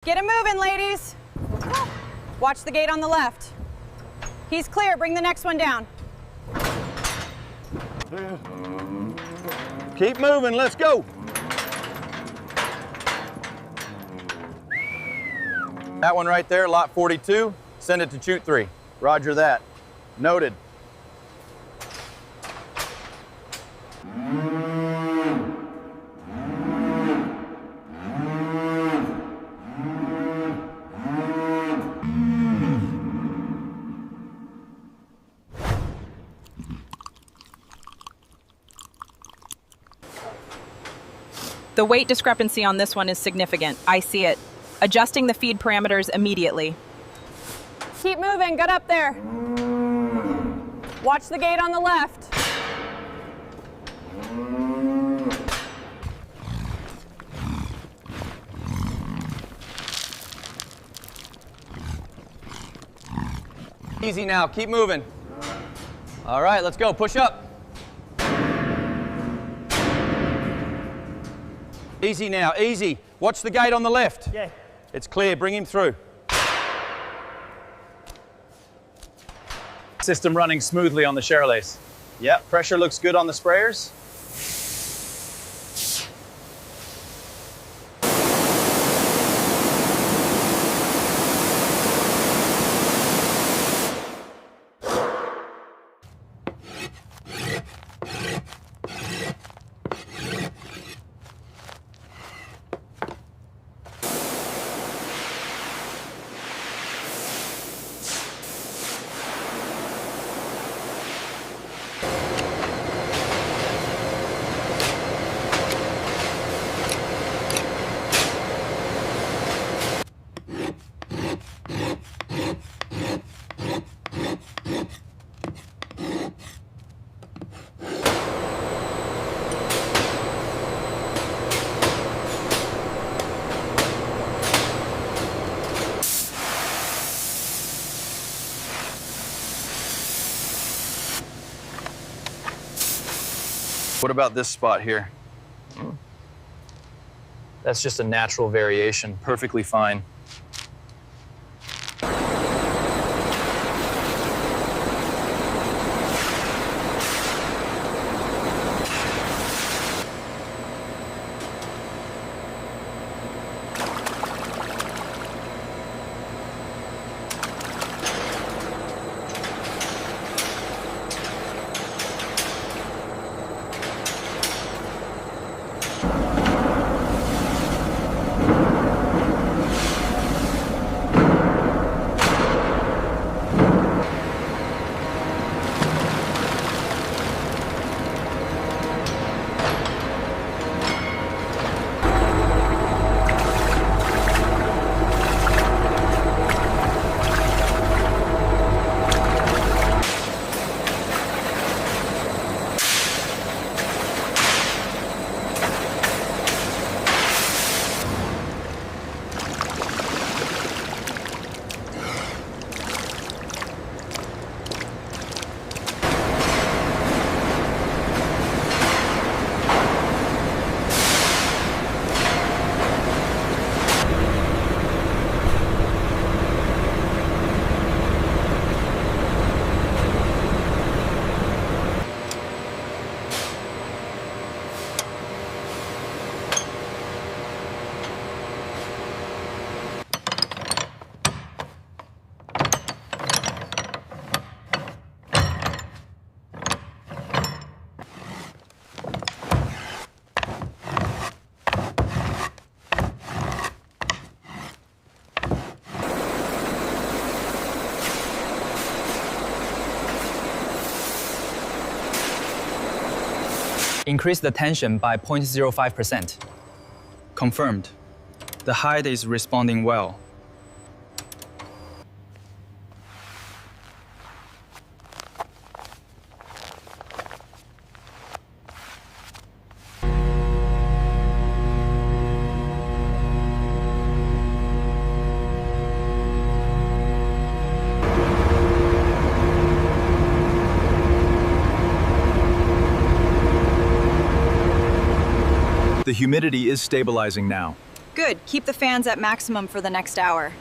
Get him moving, ladies. Watch the gate on the left. He's clear, bring the next one down. Keep moving, let's go. That one right there, lot 42, send it to chute 3. Roger that. Noted. The weight discrepancy on this one is significant. I see it. Adjusting the feed parameters immediately. Keep moving, gut up there. Watch the gate on the left. Easy now, keep moving. All right, let's go, push up. Easy now, easy. Watch the gate on the left. Yeah. It's clear, bring him through. System running smoothly on the Charolais. Yep, pressure looks good on the sprayers. What about this spot here? That's just a natural variation, perfectly fine. Increase the tension by 0.05%. Confirmed. The hide is responding well. The humidity is stabilizing now. Good. Keep the fans at maximum for the next hour.